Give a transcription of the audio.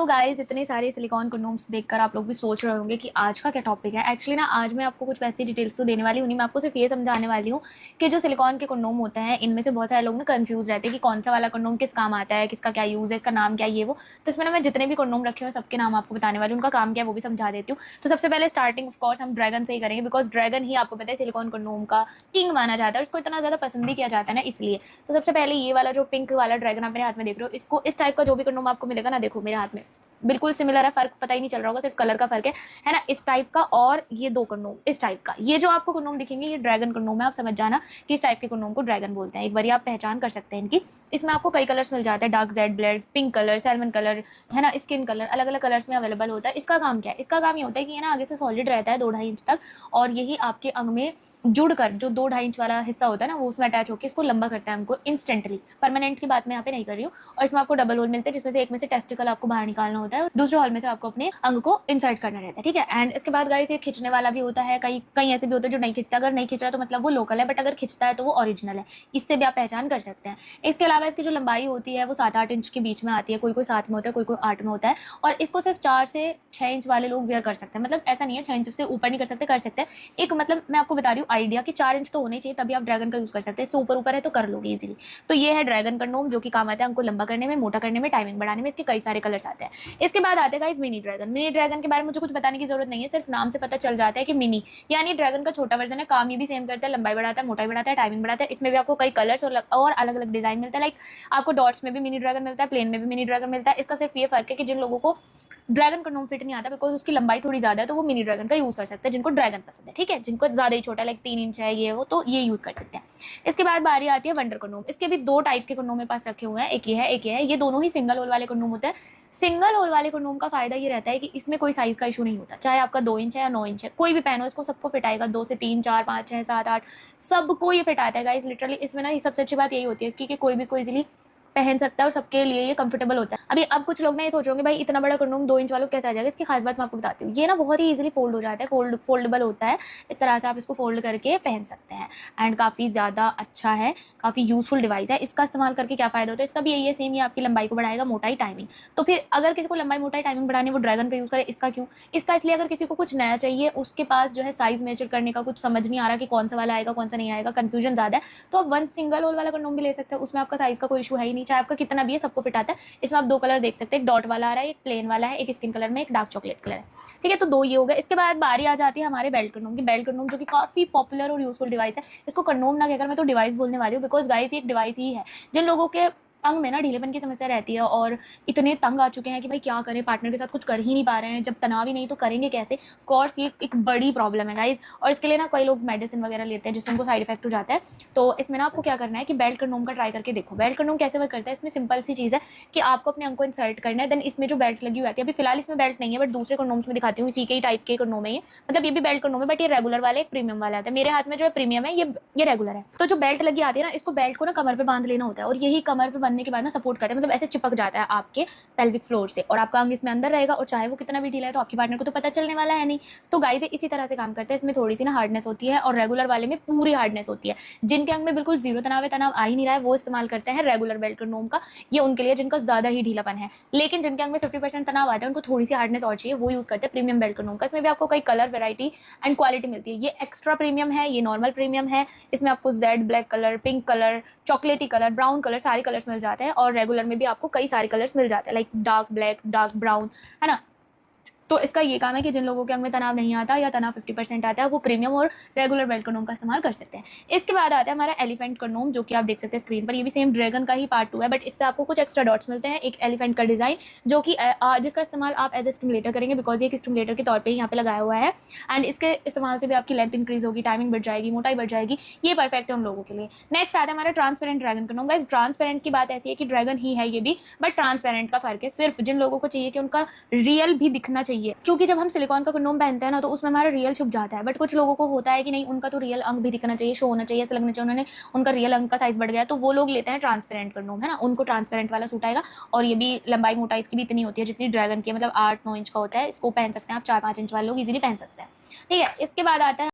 Hello guys, इतने सारे silicon condoms देखकर आप लोग भी सोच रहे होंगे कि आज का क्या टॉपिक है। एक्चुअली ना आज मैं आपको कुछ वैसी डिटेल्स तो देने वाली हूँ नहीं, मैं आपको सिर्फ ये समझाने वाली हूँ कि जो सिलिकॉन के कंडोम होते हैं इनमें से बहुत सारे लोग ना कंफ्यूज रहते हैं कि कौन सा वाला कंडोम किस काम आता है, किसका क्या यूज़ है, इसका नाम क्या है, ये वो। तो इसमें ना मैं जितने भी कंडोम रखे हुए सबके नाम आपको बताने वाली हूँ, उनका काम क्या है वो भी समझा देती हूँ। तो सबसे पहले स्टार्टिंग ऑफ कोर्स हम ड्रैगन से ही करेंगे, बिकॉज ड्रैगन ही आपको पता है सिलिकॉन कंडोम का किंग माना जाता है और उसको इतना ज़्यादा पसंद भी किया जाता है ना, इसलिए। तो सबसे पहले ये वाला जो पिंक वाला ड्रैगन आप मेरे हाथ में देख रहे हो, इसको इस टाइप का जो भी कंडोम आपको मिलेगा ना, देखो मेरे हाथ में बिल्कुल सिमिलर है, फर्क पता ही नहीं चल रहा होगा, सिर्फ कलर का फर्क है ना। इस टाइप का और ये दो कंडोम इस टाइप का, ये जो आपको कंडोम दिखेंगे ये ड्रैगन कंडोम है। आप समझ जाना कि इस टाइप के कंडोम को ड्रैगन बोलते हैं, एक बार आप पहचान कर सकते हैं इनकी। इसमें आपको कई कलर्स मिल जाते हैं, dark Z black, pink colour, salmon colour, है ना, स्किन कलर, अलग अलग कलर्स में अवेलेबल होता है। इसका काम क्या है? इसका काम ये होता है कि ये ना आगे से सॉलिड रहता है 2-2.5 इंच तक, और यही आपके अंग में जुड़कर जो 2-2.5 इंच वाला हिस्सा होता है ना वो उसमें अटैच होकर इसको लंबा करता है अंग को इंस्टेंटली। परमानेंट की बात मैं यहाँ पे नहीं कर रही हूँ। और इसमें आपको डबल होल मिलते हैं, जिसमें से एक में से टेस्टिकल आपको बाहर निकालना होता है और दूसरे होल में से आपको अपने अंग को इंसर्ट करना रहता है, ठीक है। एंड इसके बाद गाइस ये खींचने वाला भी होता है, कई कई ऐसे भी होते हैं जो नहीं खींचता। अगर नहीं खींच रहा तो मतलब वो लोकल है, बट अगर खींचता है तो वो ओरिजिनल है, इससे भी आप पहचान कर सकते हैं। इसके अलावा इसकी जो लंबाई होती है वो 7-8 इंच के बीच में आती है, कोई कोई 7 में होता है, कोई कोई 8 में होता है। और इसको सिर्फ 4 से 6 इंच वाले लोग वेयर कर सकते हैं, मतलब ऐसा नहीं है 6 इंच से ऊपर नहीं कर सकते। एक मतलब मैं आपको बता रही हूँ आइडिया कि 4 इंच तो होने चाहिए, तभी आप ड्रैगन का यूज कर सकते हैं। इससे ऊपर ऊपर है तो कर लोगे इजीली। तो ये है ड्रैगन कंडोम, जो कि काम आता है अंग को लंबा करने में, मोटा करने में, टाइमिंग बढ़ाने में। इसके कई सारे कलर्स आते हैं। इसके बाद आते हैं guys mini dragon. Mini dragon के बारे में मुझे कुछ बताने की जरूरत नहीं है, सिर्फ नाम से पता चल जाता है कि मिनी यानी ड्रैगन का छोटा वर्जन है। काम ये भी सेम करता है, लंबाई बढ़ाता है, मोटाई बढ़ाता है, टाइमिंग बढ़ाता है। इसमें भी आपको कई कलर्स और अलग अलग डिजाइन मिलता है। लाइक आपको डॉट्स में भी मिनी ड्रैगन मिलता है, प्लेन में भी मिनी ड्रैगन मिलता है। इसका सिर्फ ये फर्क है कि जिन लोगों को ड्रैगन कंडोम फिट नहीं आता बिकॉज उसकी लंबाई थोड़ी ज्यादा है, तो वो मिनी ड्रैगन का यूज कर सकते हैं जिनको ड्रैगन पसंद है, ठीक है। जिनको ज्यादा ही छोटा लाइक 3 इंच है ये वो, तो ये यूज कर सकते हैं। इसके बाद बारी आती है वंडर कंडोम। इसके भी 2 टाइप के कंडोम मेरे पास रखे हुए हैं, एक ये है एक ये है। ये दोनों ही सिंगल होल वाले कंडोम होते हैं। सिंगल होल वाले कंडोम का फायदा ये रहता है कि इसमें कोई साइज का इशू नहीं होता, चाहे आपका 2 इंच है या 9 इंच है, कोई भी पहनो इसको सबको फिट आएगा। 2 से 3, 4, 5, 6, 7, 8 सबको ये फिट आता है गाइस लिटरली। इसमें ना सबसे अच्छी बात यही होती है इसकी कि कोई भी इसको इजीली पहन सकता है और सबके लिए ये कंफर्टेबल होता है। अभी अब कुछ लोग ना ये सोच रहे होंगे भाई इतना बड़ा कंडोम 2 इंच वालों कैसे आ जाएगा। इसकी खास बात मैं आपको बताती हूँ, ये ना बहुत ही इजीली फोल्ड हो जाता है, फोल्डेबल होता है। इस तरह से आप इसको फोल्ड करके पहन सकते हैं एंड काफ़ी ज़्यादा अच्छा है, काफ़ी यूजफुल डिवाइस है। इसका इस्तेमाल करके क्या फ़ायदा होता है, इसका भी यही है सेम, ये आपकी लंबाई को बढ़ाएगा, मोटाई, टाइमिंग। तो फिर अगर किसी को लंबाई, मोटाई, टाइमिंग बढ़ानी वो ड्रैगन पे यूज़ करे। इसका क्यों? इसका इसलिए अगर किसी को कुछ नया चाहिए, उसके पास जो है साइज मेजर करने का कुछ समझ नहीं आ रहा कि कौन सा वाला आएगा कौन सा नहीं आएगा, कंफ्यूजन ज़्यादा है, तो आप वन सिंगल होल वाला कंडोम भी ले सकते हैं। उसमें आपका साइज का कोई इशू है ही नहीं, चाहे आपका कितना भी है सबको फिट आता है। इसमें आप 2 कलर देख सकते हैं, एक डॉट वाला आ रहा है, एक प्लेन वाला है, एक स्किन कलर में, एक डार्क चॉकलेट कलर है, ठीक है। तो 2 ये हो गए। इसके बाद बारी आ जाती है हमारे बेल्ट कंडोम की। बेल्ट कंडोम जो कि काफी पॉपुलर और यूजफुल डिवाइस है। इसको कंडोम ना कहकर मैं तो डिवाइस बोलने वाली हूँ, बिकॉज गाइस ये एक डिवाइस ही है। जिन लोगों के अंग में ना ढीलेपन की समस्या रहती है और इतने तंग आ चुके हैं कि भाई क्या करें, पार्टनर के साथ कुछ कर ही नहीं पा रहे हैं, जब तनाव ही नहीं तो करेंगे कैसे, ऑफ कोर्स ये एक बड़ी प्रॉब्लम है गाइस। और इसके लिए ना कई लोग मेडिसिन वगैरह लेते हैं जिससे उनको साइड इफेक्ट हो जाता है। तो इसमें ना आपको क्या करना है कि बेल्ट कंडोम का ट्राई करके देखो। बेल्ट कंडोम कैसे वर्क करता है, इसमें सिंपल सी चीज़ है कि आपको अपने अंग को इंसर्ट करना है, देन इसमें जो बेल्ट लगी हुई आती है, अभी फिलहाल इसमें बेल्ट नहीं है बट दूसरे कंडोम्स में दिखाती हूँ, इसी के ही टाइप के कंडोम है ये, मतलब ये भी बेल्ट कंडोम है बट ये रेगुलर वाले एक प्रीमियम वाला आता है। मेरे हाथ में जो है प्रीमियम है, ये रेगुलर है। तो जो बेल्ट लगी आती है ना, इसको बेल्ट को ना कमर पे बांध लेना होता है और यही कमर पे बांधने के बाद ना सपोर्ट करता है, मतलब ऐसे चिपक जाता है आपके पेल्विक फ्लोर से और आपका अंग इसमें अंदर रहेगा। और चाहे वो कितना भी ढीला है तो आपकी पार्टनर को तो पता चलने वाला है नहीं। तो गाइस इसी तरह से काम करते हैं। इसमें थोड़ी सी ना हार्डनेस होती है और रेगुलर वाले में पूरी हार्डनेस होती है। जिनके अंग में बिल्कुल जीरो तनाव है, तनाव आ ही नहीं रहा है, वो इस्तेमाल करते हैं रेगुलर बेल्ट कंडोम का। ये उनके लिए जिनका ज्यादा ही ढीलापन है। लेकिन जिनके अंग में 50% तनाव आता है, उनको थोड़ी सी हार्डनेस और चाहिए, वो यूज करते हैं प्रीमियम बेल्ट कंडोम का। इसमें भी आपको कई कलर, वेरायटी एंड क्वालिटी मिलती है। ये एक्स्ट्रा प्रीमियम है, ये नॉर्मल प्रीमियम है। इसमें आपको Z black colour, pink colour, चॉकलेटी कलर, ब्राउन कलर, सारे कलर्स मिल जाते हैं। और रेगुलर में भी आपको कई सारे कलर्स मिल जाते हैं, like dark black, dark brown, है ना। तो इसका ये काम है कि जिन लोगों के अंग में तनाव नहीं आता या तनाव 50% आता है, वो प्रीमियम और रेगुलर बेल्ट कंडोम का इस्तेमाल कर सकते हैं। इसके बाद आता है हमारा एलिफेंट कंडोम, जो कि आप देख सकते हैं स्क्रीन पर। ये भी सेम ड्रैगन का ही पार्ट 2 है, बट इस पर आपको कुछ एक्स्ट्रा डॉट्स मिलते हैं, एक एलिफेंट का डिजाइन, जो कि जिसका इस्तेमाल आप एज ए स्टिमुलेटर करेंगे, बिकॉज ये एक स्टिमुलेटर के तौर पर यहाँ पे लगाया हुआ है। एंड इसके इस्तेमाल से भी आपकी लेंथ इंक्रीज होगी, टाइमिंग बढ़ जाएगी, मोटाई बढ़ जाएगी। ये परफेक्ट है उन लोगों के लिए। नेक्स्ट आता है हमारा transparent dragon condom. Guys transparent की बात ऐसी है कि ड्रैगन ही है ये भी, बट ट्रांसपेरेंट का फर्क है। सिर्फ जिन लोगों को चाहिए कि उनका रियल भी दिखना चाहिए, क्योंकि जब हम सिलिकॉन का कंडोम पहनते हैं ना तो उसमें हमारा रियल छुप जाता है। बट कुछ लोगों को होता है कि नहीं, उनका तो रियल अंग भी दिखना चाहिए, शो होना चाहिए, ऐसा लगना चाहिए उन्होंने उनका रियल अंग का साइज बढ़ गया, तो वो लोग लेते हैं ट्रांसपेरेंट कंडोम, है ना। उनको ट्रांसपेरेंट वाला सूट आएगा। और ये भी लंबाई मोटाई इसकी भी इतनी होती है जितनी ड्रैगन की, मतलब 8-9 इंच का होता है। इसको पहन सकते हैं आप, 4-5 इंच वाले लोग इजीली पहन सकते हैं, ठीक है। इसके बाद आता है